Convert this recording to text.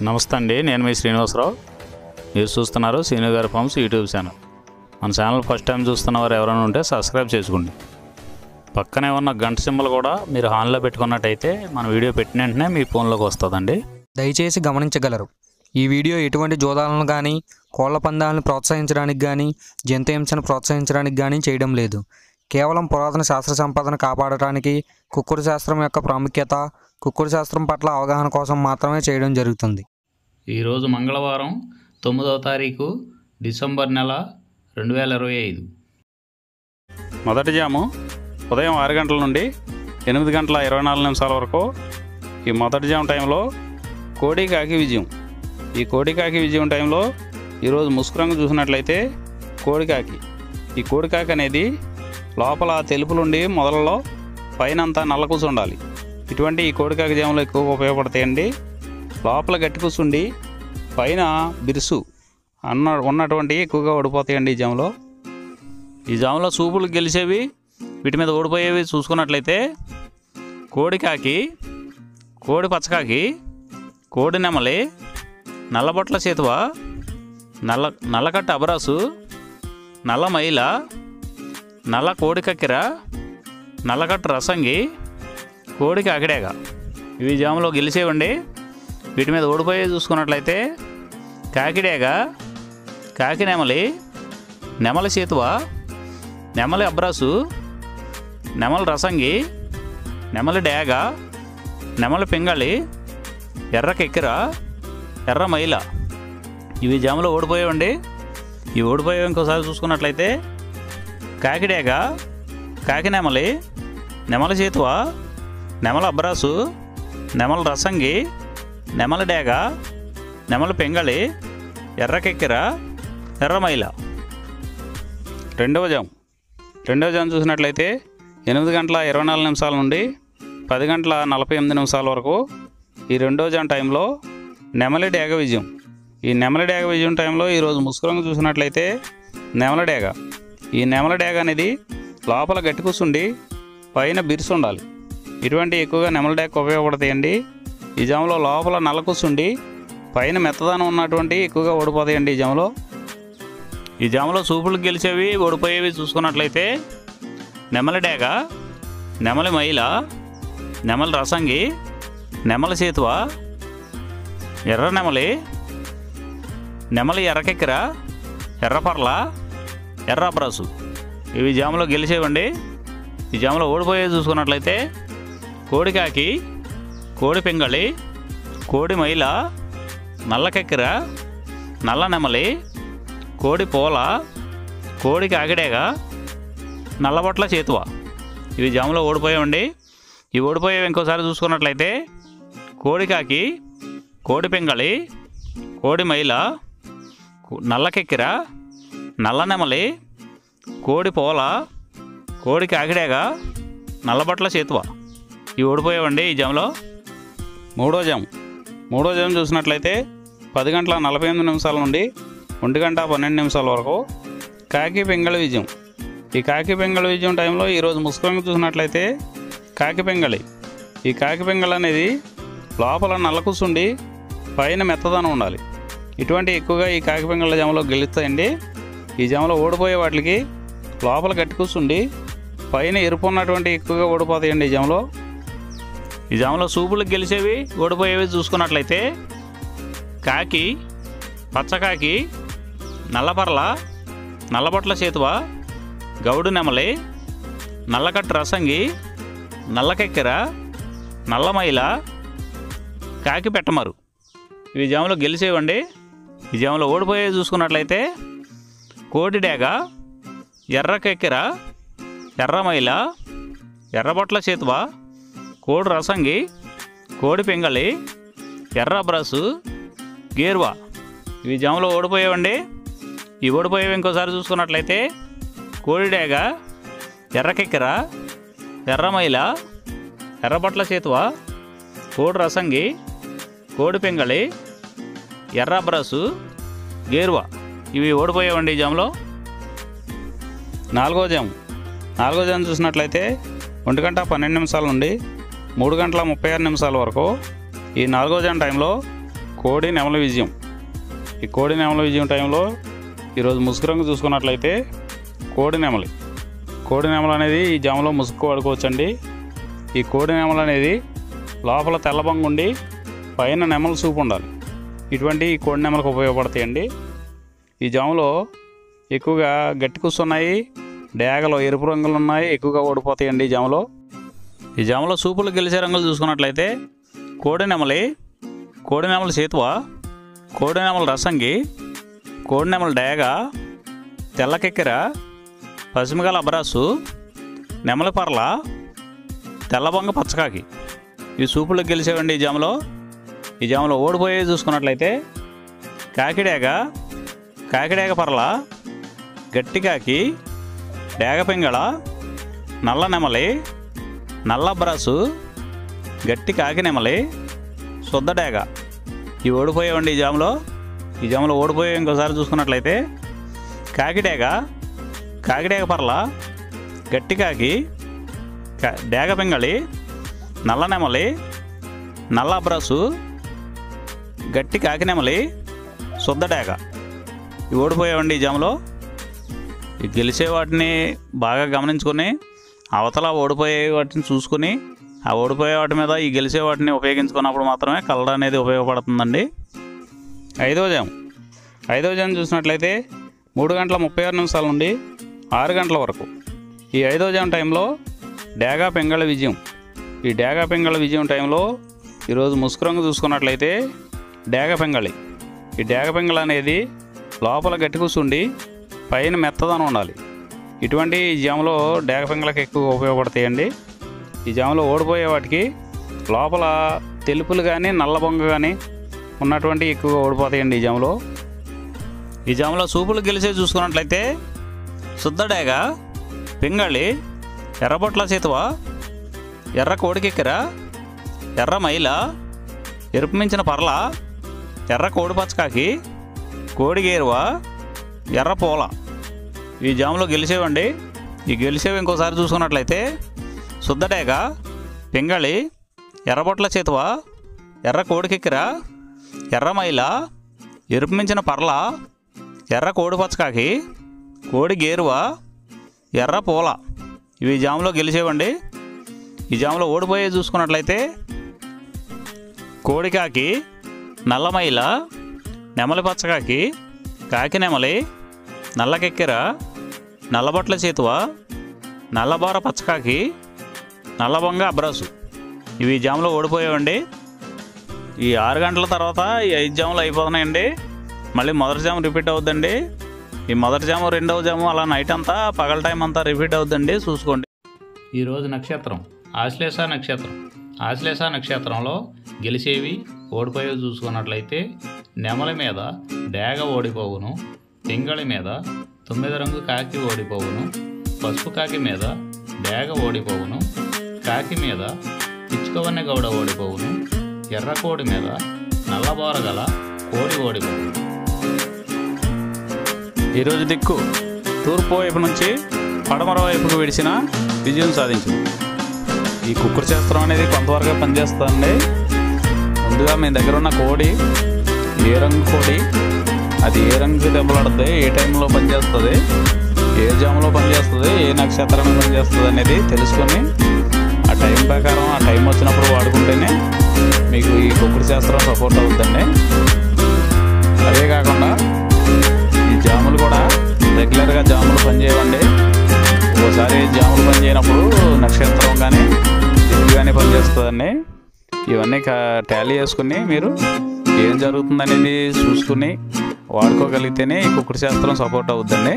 నమస్తే అండి, నేను మీ శ్రీనివాసరావు. మీరు చూస్తున్నారు శ్రీను గారి ఫార్మ్స్ యూట్యూబ్ ఛానల్. మన ఛానల్ ఫస్ట్ టైం చూస్తున్నవారు ఎవరైనా ఉంటే సబ్స్క్రైబ్ చేసుకోండి. పక్కనే ఉన్న గంట సింబల్ కూడా మీరు ఆన్లో పెట్టుకున్నట్టయితే మన వీడియో పెట్టిన వెంటనే మీ ఫోన్లోకి వస్తుందండి. దయచేసి గమనించగలరు, ఈ వీడియో ఎటువంటి జోదాలను కానీ కోళ్ల పందాలను ప్రోత్సహించడానికి కానీ జంతు హింసను ప్రోత్సహించడానికి కానీ చేయడం లేదు. కేవలం పురాతన శాస్త్ర సంపదను కాపాడటానికి, కుక్కుడు శాస్త్రం యొక్క ప్రాముఖ్యత, కుక్కుడు శాస్త్రం పట్ల అవగాహన కోసం మాత్రమే చేయడం జరుగుతుంది. ఈరోజు మంగళవారం 9వ తారీఖు డిసెంబర్ నెల 2025. మొదటి జాము ఉదయం 6 గంటల నుండి 8 గంటల 24 నిమిషాల వరకు. ఈ మొదటి జాము టైంలో కోడి కాకి విజయం. ఈ కోడి కాకి విజయం టైంలో ఈరోజు ముసుకురంగు చూసినట్లయితే కోడికాకి. ఈ కోడికాకి అనేది లోపల తెలుపులుండి మొదలలో పైన అంతా నల్ల కూసు ఉండాలి. ఇటువంటి ఈ కోడికాకి జాములు ఎక్కువగా ఉపయోగపడతాయండి. లోపల గట్టి కూసుండి పైన బిరుసు ఉన్నటువంటి ఎక్కువగా ఓడిపోతాయండి ఈ జాములో. ఈ జాములో సూపులు గెలిచేవి, వీటి మీద ఓడిపోయేవి చూసుకున్నట్లయితే కోడికాకి, కోడి పచ్చకాకి, కోడి నెమలి, నల్లబొట్ల చేతువ, నల్లకట్ట అబరాసు, నల్ల మైల, నల్ల కోడి కక్కెర, నల్లకట్ట రసంగి, కోడి కాకిడేగ. ఇవి జాములో గెలిచేవండి. వీటి మీద ఓడిపోయే చూసుకున్నట్లయితే కాకిడేగ, కాకి నెమలి, నెమలి చేతువ, నెమలి అబ్రాసు, నెమలి రసంగి, నెమలి డేగ, నెమలి పింగళి, ఎర్ర కెక్కెర, ఎర్ర మైల. ఇవి జాములో ఓడిపోయేవండి. ఇవి ఓడిపోయేవి ఇంకోసారి చూసుకున్నట్లయితే కాకిడేగ, కాకి నెమలి, నెమలి చేతువ, నెమలి అబ్రాసు, నెమలి రసంగి, నెమలి డేగ, నెమలి పింగళి, ఎర్ర కెక్కెర, ఎర్ర మైల. రెండవ జాము చూసినట్లయితే 8 గంటల 24 నిమిషాల నుండి 10 గంటల 48 నిమిషాల వరకు. ఈ రెండవ జాము టైంలో నెమలి డేగ విజయం. ఈ నెమలి డేగ విజయం టైంలో ఈరోజు ముసుకురంగు చూసినట్లయితే నెమలి డేగ. ఈ నెమలి డేగ అనేది లోపల గట్టి కూసుండి పైన బిరుసు ఉండాలి. ఇటువంటి ఎక్కువగా నెమలి డేగ ఉపయోగపడతాయండి. ఈ జాములో లోపల నల్ల కూసుండి పైన మెత్తదనం ఉన్నటువంటి ఎక్కువగా ఓడిపోతాయండి ఈ జాములో. ఈ జాములో సూపులు గెలిచేవి, ఓడిపోయేవి చూసుకున్నట్లయితే నెమలి డేగ, నెమలి మైల, నెమలి రసంగి, నెమలి చేతువ, ఎర్ర నెమలి, నెమలి ఎర్రకెక్కెర, ఎర్రపర్ల, ఎర్ర అబ్రాసు. ఇవి జాములో గెలిచేవండి. ఈ జాములో ఓడిపోయేవి చూసుకున్నట్లయితే కోడికాకి, కోడి పింగళి, కోడి మైల, నల్ల కెక్కెర, నల్ల నెమలి, కోడి పోల, కోడి కాకిడేగ, నల్లబొట్ల చేతువ. ఇవి జాములో ఓడిపోయేవండి. ఇవి ఓడిపోయేవి ఇంకోసారి చూసుకున్నట్లయితే కోడికాకి, కోడి పింగళి, కోడి మైల, నల్ల కెక్కెర, నల్ల నెమలి, కోడి పోల, కోడి కాకిడేగ, నల్లబొట్ల చేతువ. ఇవి ఓడిపోయేవండి ఈ జాములో. మూడో జాము చూసినట్లయితే 10 గంటల 48 నిమిషాల నుండి 1 గంట 12 నిమిషాల వరకు కాకి పింగళి విజయం. ఈ కాకి పింగళి విజయం టైంలో ఈరోజు ముసుకురంగు చూసినట్లయితే కాకి పింగళి. ఈ కాకి పింగళి అనేది లోపల నల్ల కూసుండి పైన మెత్తదనం ఉండాలి. ఇటువంటి ఎక్కువగా ఈ కాకి పింగళి జాములో గెలుస్తాయండి. ఈ జాములో ఓడిపోయే వాటికి లోపల గట్టి కూసుండి పైన ఎరుపు ఉన్నటువంటి ఎక్కువగా ఓడిపోతాయండి ఈ జాములో. ఈ జాములో సూపులకు గెలిచేవి, ఓడిపోయేవి చూసుకున్నట్లయితే కాకి, పచ్చకాకి, నల్లపర్ల, నల్లబొట్ల చేతువ, గౌడు నెమలి, నల్లకట్ట రసంగి, నల్లకెక్కెర, నల్లమైల, కాకి పెట్టమరు. ఇవి జాములో గెలిచేవండి. ఈ జాములో ఓడిపోయేవి చూసుకున్నట్లయితే కోడి డేగ, ఎర్ర కెక్కెర, ఎర్రమైల, ఎర్రబొట్ల చేతువ, కోడి రసంగి, కోడి పింగళి, ఎర్ర అబ్రాసు, గేర్వా. ఇవి జాములో ఓడిపోయేవండి. ఈ ఓడిపోయేవి ఇంకోసారి చూసుకున్నట్లయితే కోడి డేగ, ఎర్ర కెక్కెర, ఎర్రమైల, ఎర్రబొట్ల చేతువ, కోడి రసంగి, కోడి పింగళి, ఎర్ర అబ్రాసు, గేర్వా. ఇవి ఓడిపోయేవండి ఈ జాములో. నాలుగో జాము చూసినట్లయితే 1 గంట 12 నిమిషాల నుండి 3 గంటల 36 నిమిషాల వరకు. ఈ 4వ జాము టైంలో కోడి నెమలి విజయం. ఈ కోడి నెమలి విజయం టైంలో ఈరోజు ముసుగు రంగు చూసుకున్నట్లయితే కోడి నెమలు అనేది ఈ జామలో ముసుగు వాడుకోవచ్చండి. ఈ కోడి నెమలు అనేది లోపల తెల్లబంగు ఉండి పైన నెమల సూపు ఉండాలి. ఇటువంటి ఈ కోడి నెమలకు ఉపయోగపడతాయండి. ఈ జామలో ఎక్కువగా గట్టి కూస్తున్నాయి, డేగలో ఎరుపు రంగులు ఉన్నాయి, ఎక్కువగా ఓడిపోతాయండి ఈ జామలో సూపులు గెలిచే రంగులు చూసుకున్నట్లయితే కోడి నెమలి సేతువ, కోడి నెమలి రసంగి, కోడి నెమలి డేగ, తెల్లకెక్కెర, పసిమిగల అబ్రాసు, నెమలి పర్ల, తెల్లబొంగ పచ్చకాకి ఇవి సూపులకు గెలిచేవండి. ఈ జామలో ఓడిపోయేవి చూసుకున్నట్లయితే కాకిడేగ పర్ల, గట్టికాకి, డేగ పింగళ, నల్ల నెమలి, నల్ల అబ్రాసు, గట్టి కాకి నెమలి, శుద్ధ డేగ ఇవి ఓడిపోయేవండి. ఈ జామలో ఓడిపోయే ఇంకోసారి చూసుకున్నట్లయితే కాకిడేగ పర్ల, గట్టి కాకి, డేగ పింగళి, నల్ల నెమలి, నల్ల అబ్రాసు, గట్టి కాకి నెమలి, శుద్ధ డేగ ఇవి ఓడిపోయేవండి. ఈ గెలిచే వాటిని బాగా గమనించుకొని అవతల ఓడిపోయే వాటిని చూసుకుని ఆ ఓడిపోయే వాటి మీద ఈ గెలిచే వాటిని ఉపయోగించుకున్నప్పుడు మాత్రమే కలర్ అనేది ఉపయోగపడుతుందండి. ఐదవ జాము చూసినట్లయితే 3:36 నుండి 6 గంటల వరకు. ఈ 5వ జాము టైంలో డేగా పింగళ విజయం. ఈ డేగా పింగళ విజయం టైంలో ఈరోజు ముసుగు రంగు చూసుకున్నట్లయితే డేగ పింగళి. ఈ డేగ పింగళ అనేది లోపల గట్టి కూసుండి పైన మెత్తదనం ఉండాలి. ఇటువంటి ఈ జాములో డేగ పింగళకి ఎక్కువ ఉపయోగపడతాయండి. ఈ జాములో ఓడిపోయే వాటికి లోపల తెలుపులు కానీ నల్ల బొంగ కానీ ఉన్నటువంటి ఎక్కువగా ఓడిపోతాయండి. ఈ జాములో సూపులు గెలిచే చూసుకున్నట్లయితే శుద్ధ డేగ, పింగళి, ఎర్రబొట్ల చేతువ, ఎర్ర కోడికెక్కెర, ఎర్ర మైల, ఎరుపు మించిన పర్ల, ఎర్ర కోడి పచ్చకాకి, కోడి గేరువ, ఎర్ర పూల ఈ జాములో గెలిచేవండి. ఈ గెలిచేవి ఇంకోసారి చూసుకున్నట్లయితే శుద్ధ డేగ, పింగళి, ఎర్రబొట్ల చేతువ, ఎర్ర కోడికెక్కెర, ఎర్ర మైల, ఎరుపు మించిన పర్ల, ఎర్ర కోడి పచ్చకాకి, కోడి గేరువ, ఎర్ర పూల ఇవి జాములో గెలిచేవండి. ఈ జాములో ఓడిపోయే చూసుకున్నట్లయితే కోడికాకి, నల్లమైల, నెమలి పచ్చకాకి, కాకి నెమలి, నల్లకెక్కెర, నల్లబొట్ల చేతువ, నల్లబోర పచ్చకాకి, నల్లబొంగ అబ్రాసు ఇవి జాములో ఓడిపోయావండి. ఈ 6 గంటల తర్వాత ఈ 5 జాములు అయిపోతున్నాయండి. మళ్ళీ మొదటి జాము రిపీట్ అవుద్దండి. ఈ మొదటి జాము, రెండవ జాము అలా నైట్ అంతా పగల టైం అంతా రిపీట్ అవుద్దండి, చూసుకోండి. ఈరోజు నక్షత్రం ఆశ్లేష నక్షత్రంలో గెలిచేవి ఓడిపోయేవి చూసుకున్నట్లయితే నెమలి మీద డేగ ఓడిపోవును, పింగళి మీద 9 రంగు కాకి ఓడిపోవును, పసుపు కాకి మీద డేగ ఓడిపోవును, కాకి మీద పిచ్చుకవన్నె గౌడ ఓడిపోవును, ఎర్ర కోడి మీద నల్లబోర గల కోడి ఓడిపోవును. ఈరోజు దిక్కు తూర్పు వైపు నుంచి పడమర వైపుకు విడిచిన విజయం సాధించింది. ఈ కుక్కుడు శాస్త్రం అనేది కొంతవరకు పనిచేస్తుందండి. ముందుగా మీ దగ్గర ఉన్న కోడి ఏ రంగు కోడి, అది ఏ రంగు దెబ్బలాడుతుంది, ఏ టైంలో పనిచేస్తుంది, ఏ జాములో పనిచేస్తుంది, ఏ నక్షత్రానికి పనిచేస్తుంది అనేది తెలుసుకొని ఆ టైం ప్రకారం ఆ టైం వచ్చినప్పుడు వాడుకుంటేనే మీకు ఈ కుక్కుడు శాస్త్రం సపోర్ట్ అవుతుందండి. అదే కాకుండా ఈ జాములు కూడా రెగ్యులర్గా జాములు పనిచేయవండి. ఓసారి జాములు పనిచేయనప్పుడు నక్షత్రం కానీ దిక్కు కానీ పనిచేస్తుందండి. ఇవన్నీ టాలీ చేసుకుని మీరు ఏం జరుగుతుందనేది చూసుకుని వాడుకోగలిగితేనే ఈ కుక్కుడు శాస్త్రం సపోర్ట్ అవుతుందండి.